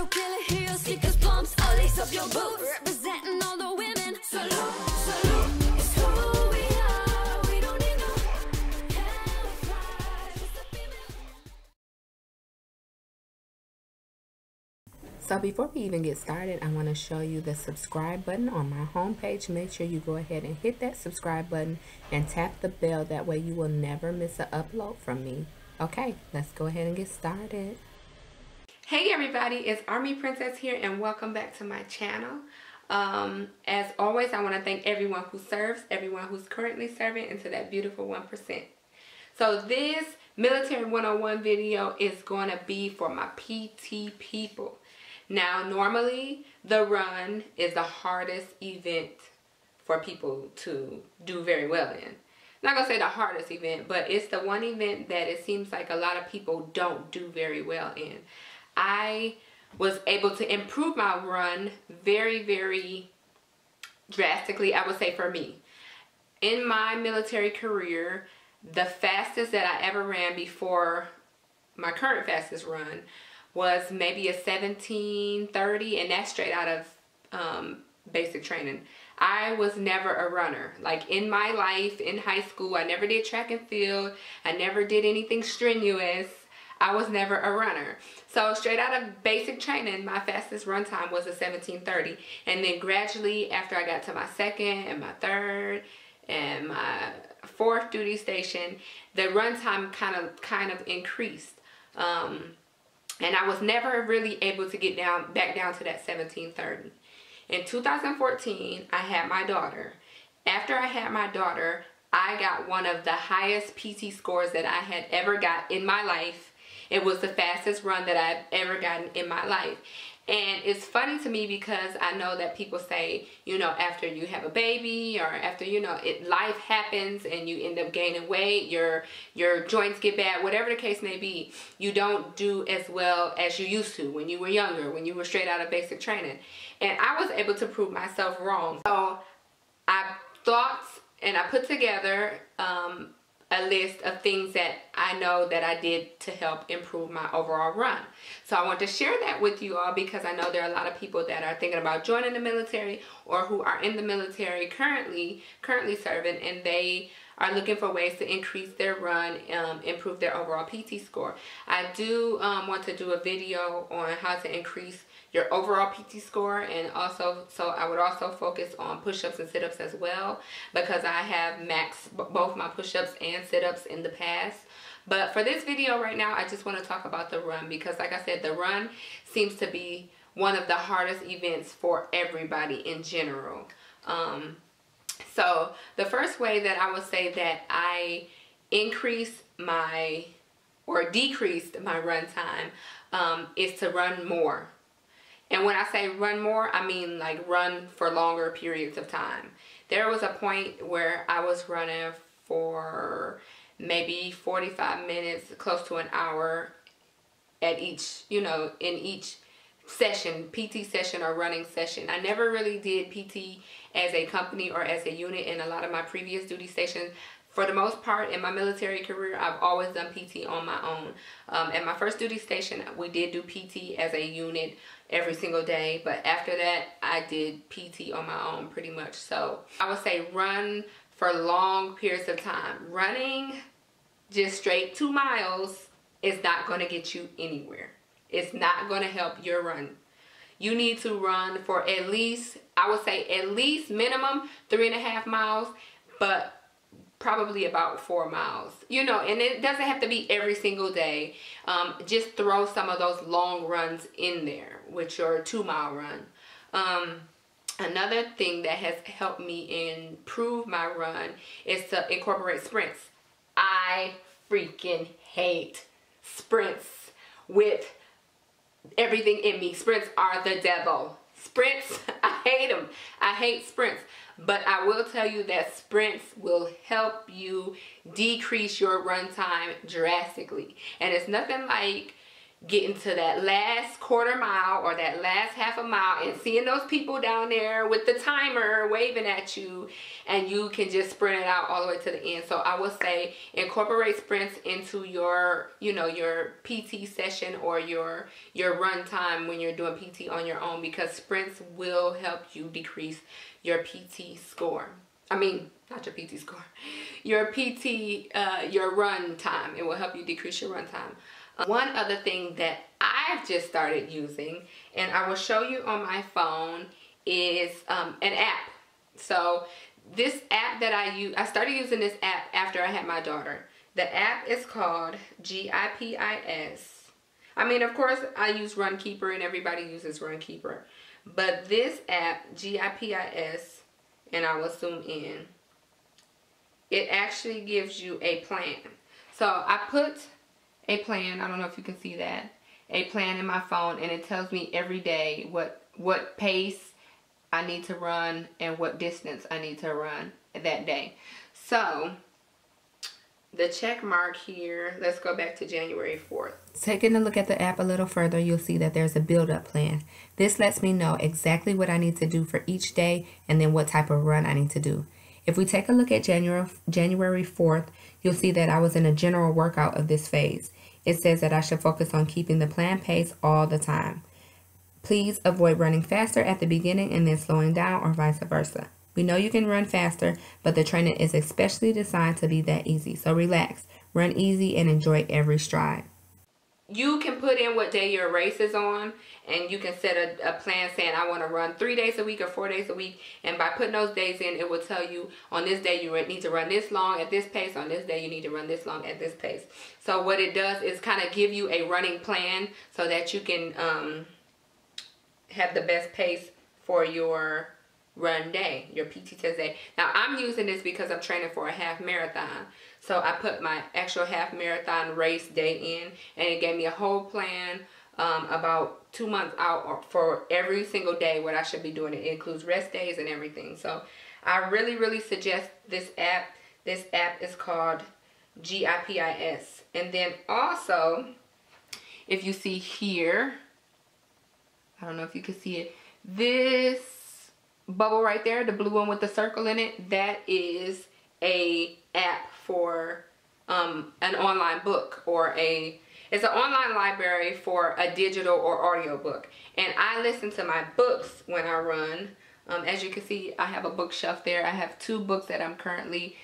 heel, killer heels, sneakers, pumps, all lace up your boots. Representing all the women. Salute, salute, it's who we are. We don't need no camouflage. It's the female. So before we even get started, I want to show you the subscribe button on my homepage. Make sure you go ahead and hit that subscribe button and tap the bell. That way you will never miss an upload from me. Okay, let's go ahead and get started. Hey everybody, it's Army Princess here and welcome back to my channel. As always, I want to thank everyone who serves, everyone who's currently serving, and to that beautiful 1%. So this Military 101 video is going to be for my PT people. Now, normally the run is the hardest event for people to do very well in. I'm not going to say the hardest event, but it's the one event that it seems like a lot of people don't do very well in. I was able to improve my run very, very drastically, I would say, for me. In my military career, the fastest that I ever ran before my current fastest run was maybe a 17:30, and that's straight out of basic training. I was never a runner. Like in my life, in high school, I never did track and field. I never did anything strenuous. I was never a runner. So straight out of basic training, my fastest run time was a 17:30. And then gradually, after I got to my second and my third and my fourth duty station, the run time kind of increased. And I was never really able to get back down to that 17:30. In 2014, I had my daughter. After I had my daughter, I got one of the highest PT scores that I had ever got in my life. It was the fastest run that I've ever gotten in my life. And it's funny to me because I know that people say, you know, after you have a baby or after, you know, life happens and you end up gaining weight, your joints get bad, whatever the case may be, you don't do as well as you used to when you were younger, when you were straight out of basic training. And I was able to prove myself wrong. So I thought and I put together a list of things that I know that I did to help improve my overall run. So I want to share that with you all because I know there are a lot of people that are thinking about joining the military or who are in the military currently serving, and they are looking for ways to increase their run, improve their overall PT score. I do want to do a video on how to increase your overall PT score, and also, so I would also focus on push-ups and sit-ups as well, because I have maxed both my push-ups and sit-ups in the past. But for this video right now, I just want to talk about the run because, like I said, the run seems to be one of the hardest events for everybody in general. So the first way that I would say that I decreased my run time is to run more. And when I say run more, I mean like run for longer periods of time. There was a point where I was running for maybe 45 minutes, close to an hour at each, you know, in each session, PT session or running session. I never really did PT as a company or as a unit in a lot of my previous duty stations. For the most part, in my military career, I've always done PT on my own. At my first duty station, we did do PT as a unit every single day. But after that, I did PT on my own pretty much. So I would say run for long periods of time. Running just straight 2 miles is not going to get you anywhere. It's not going to help your run. You need to run for at least, I would say at least minimum 3.5 miles, but probably about 4 miles, you know, and it doesn't have to be every single day. Just throw some of those long runs in there with your 2-mile run. Another thing that has helped me improve my run is to incorporate sprints. I freaking hate sprints with everything in me. Sprints are the devil. Sprints, I hate them. I hate sprints. But I will tell you that sprints will help you decrease your run time drastically. And it's nothing like, getting to that last quarter mile or that last half a mile and seeing those people down there with the timer waving at you, and you can just sprint it out all the way to the end. So I would say incorporate sprints into your, you know, your PT session or your run time when you're doing PT on your own, because sprints will help you decrease your PT score. I mean, not your PT score, your PT, your run time. It will help you decrease your run time. One other thing that I've just started using, and I will show you on my phone, is an app. So this app that I use, I started using this app after I had my daughter. The app is called GIPIS. I mean, of course, I use Runkeeper and everybody uses Runkeeper. But this app, GIPIS, and I will zoom in, it actually gives you a plan. So I put a plan, I don't know if you can see that, a plan in my phone, and it tells me every day what pace I need to run and what distance I need to run that day. So the check mark here, let's go back to January 4th. Taking a look at the app a little further, you'll see that there's a build-up plan. This lets me know exactly what I need to do for each day and then what type of run I need to do. If we take a look at January 4th, you'll see that I was in a general workout of this phase. It says that I should focus on keeping the planned pace all the time. Please avoid running faster at the beginning and then slowing down, or vice versa. We know you can run faster, but the training is especially designed to be that easy. So relax, run easy, and enjoy every stride. You can put in what day your race is on, and you can set a plan saying I want to run 3 days a week or 4 days a week, and by putting those days in, it will tell you on this day you need to run this long at this pace, on this day you need to run this long at this pace. So what it does is kind of give you a running plan so that you can have the best pace for your run day, your PT test day. Now I'm using this because I'm training for a half marathon. So I put my actual half marathon race day in, and it gave me a whole plan about 2 months out for every single day what I should be doing. It includes rest days and everything. So I really suggest this app. This app is called GIPIS. And then also, if you see here, I don't know if you can see it, this bubble right there, the blue one with the circle in it, that is a app for an online book, or it's an online library for a digital or audio book. And I listen to my books when I run. As you can see, I have a bookshelf there. I have 2 books that I'm currently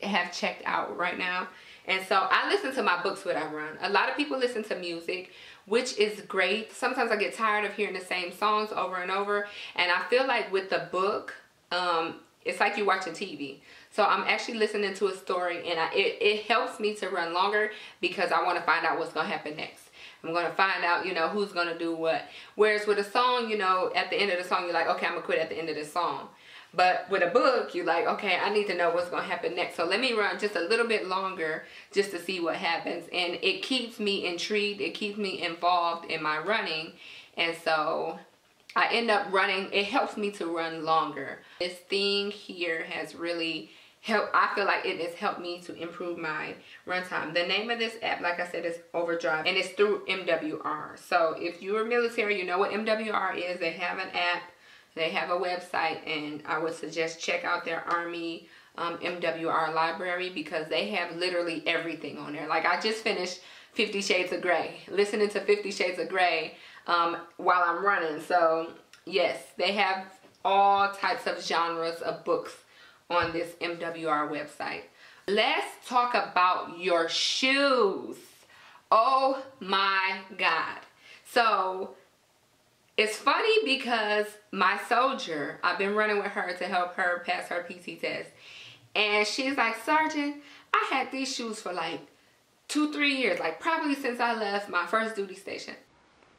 have checked out right now. And so I listen to my books when I run. A lot of people listen to music, which is great. Sometimes I get tired of hearing the same songs over and over. And I feel like with the book, it's like you're watching TV. So I'm actually listening to a story, and it helps me to run longer because I want to find out what's going to happen next. I'm going to find out, you know, who's going to do what. Whereas with a song, you know, at the end of the song, you're like, okay, I'm going to quit at the end of this song. But with a book, you're like, okay, I need to know what's going to happen next. So let me run just a little bit longer just to see what happens. And it keeps me intrigued. It keeps me involved in my running. And so I end up running. It helps me to run longer. This thing here has really helped. I feel like it has helped me to improve my run time. The name of this app, like I said, is Overdrive. And it's through MWR. So if you're military, you know what MWR is. They have an app. They have a website, and I would suggest check out their Army MWR library, because they have literally everything on there. Like, I just finished 50 Shades of Grey, listening to 50 Shades of Grey while I'm running. So yes, they have all types of genres of books on this MWR website. Let's talk about your shoes. Oh my God. So it's funny because my soldier, I've been running with her to help her pass her PT test. And she's like, Sergeant, I had these shoes for like 2-3 years, like probably since I left my first duty station.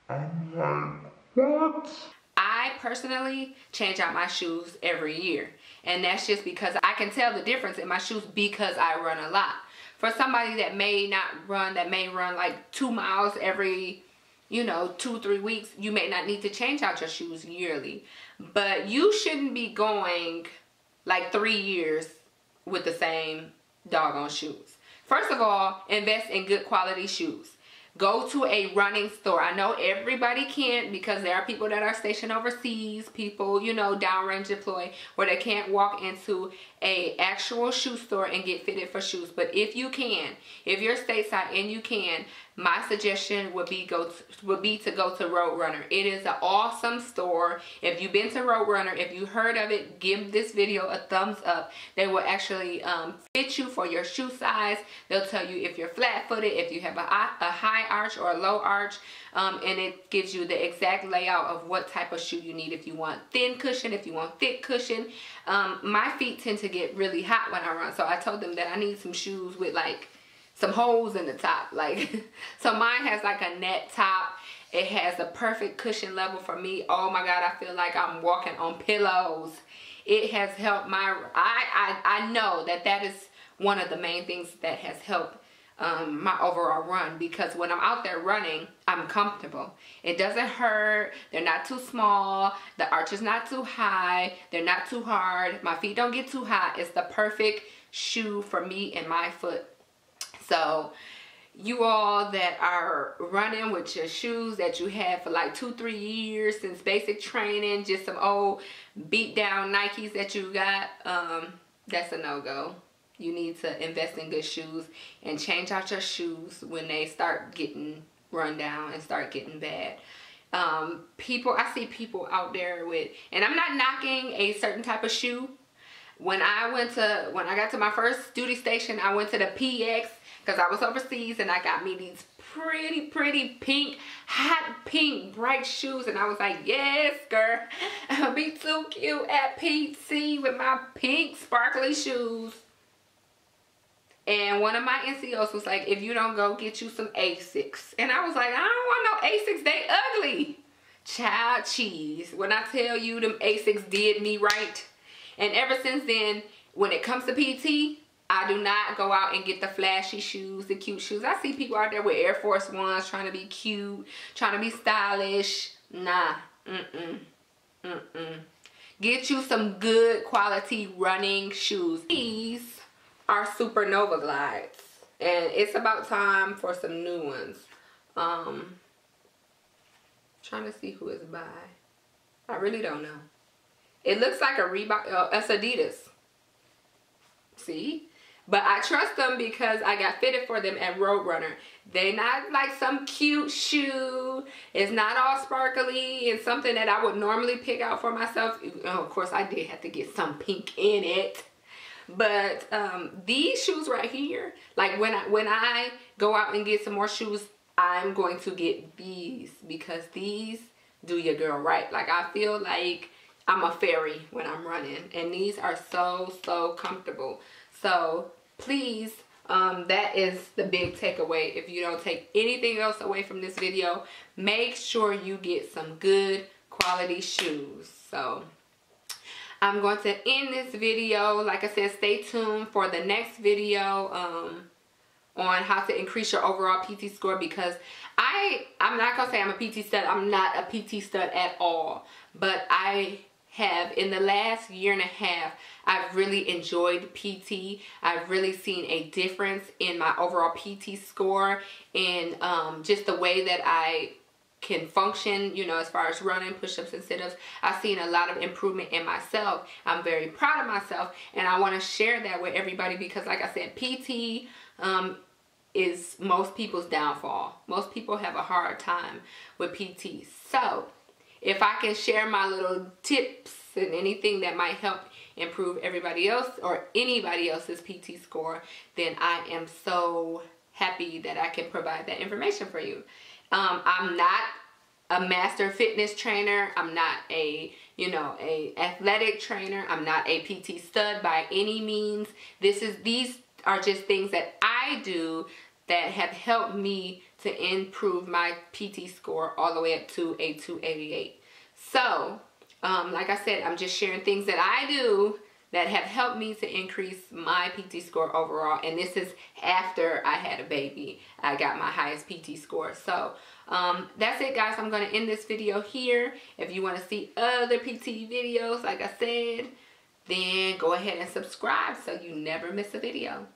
I'm like, what? I personally change out my shoes every year. And that's just because I can tell the difference in my shoes because I run a lot. For somebody that may not run, that may run like 2 miles every, you know, 2-3 weeks, you may not need to change out your shoes yearly. But you shouldn't be going like 3 years with the same doggone shoes. First of all, invest in good quality shoes. Go to a running store. I know everybody can't, because there are people that are stationed overseas, people, you know, downrange deploy, where they can't walk into a actual shoe store and get fitted for shoes. But if you can, if you're stateside and you can, my suggestion would be to go to Roadrunner. It is an awesome store. If you've been to Roadrunner, if you heard of it, give this video a thumbs up. They will actually fit you for your shoe size. They'll tell you if you're flat-footed, if you have a high arch or a low arch, and it gives you the exact layout of what type of shoe you need. If you want thin cushion, if you want thick cushion. My feet tend to get really hot when I run, so I told them that I need some shoes with like some holes in the top, like so mine has like a net top. It has a perfect cushion level for me. Oh my God, I feel like I'm walking on pillows. It has helped my, I know that is one of the main things that has helped my overall run, because when I'm out there running, I'm comfortable. It doesn't hurt. They're not too small. The arch is not too high. They're not too hard. My feet don't get too hot. It's the perfect shoe for me and my foot. So you all that are running with your shoes that you had for like 2-3 years since basic training, just some old beat down Nikes that you got, that's a no-go. You need to invest in good shoes and change out your shoes when they start getting run down and start getting bad. I see people out there with, and I'm not knocking a certain type of shoe. When I got to my first duty station, I went to the PX, because I was overseas, and I got me these pretty pink, hot pink, bright shoes, and I was like, yes, girl, I'm gonna be too cute at PT with my pink sparkly shoes. And one of my NCOs was like, if you don't go get you some Asics. And I was like, I don't want no Asics, they ugly. Child cheese. When I tell you them Asics did me right. And ever since then, when it comes to PT, I do not go out and get the flashy shoes, the cute shoes. I see people out there with Air Force Ones trying to be cute, trying to be stylish. Nah, Get you some good quality running shoes. These are super Novaglides, and it's about time for some new ones. Trying to see who it's by. I really don't know. It looks like a Reebok, it's Adidas. See? But I trust them because I got fitted for them at Roadrunner. They not like some cute shoe. It's not all sparkly and something that I would normally pick out for myself. Oh, of course, I did have to get some pink in it. But these shoes right here, like when I go out and get some more shoes, I'm going to get these, because these do your girl right. Like, I feel like I'm a fairy when I'm running, and these are so comfortable. So please, that is the big takeaway. If you don't take anything else away from this video, make sure you get some good quality shoes. So I'm going to end this video. Like I said, stay tuned for the next video on how to increase your overall PT score, because I'm not gonna say I'm a PT stud. I'm not a PT stud at all, but I have, in the last year and a half, I've really enjoyed PT. I've really seen a difference in my overall PT score, and just the way that I can function, you know, as far as running, push-ups and sit-ups. I've seen a lot of improvement in myself. I'm very proud of myself, and I want to share that with everybody, because like I said, PT is most people's downfall. Most people have a hard time with PT. So if I can share my little tips and anything that might help improve everybody else or anybody else's PT score, then I am so happy that I can provide that information for you. I'm not a master fitness trainer. I'm not a, you know, a athletic trainer. I'm not a PT stud by any means. These are just things that I do that have helped me to improve my PT score all the way up to a 288. So, like I said, I'm just sharing things that I do that have helped me to increase my PT score overall. And this is after I had a baby. I got my highest PT score. So, that's it, guys. I'm going to end this video here. If you want to see other PT videos, like I said, then go ahead and subscribe so you never miss a video.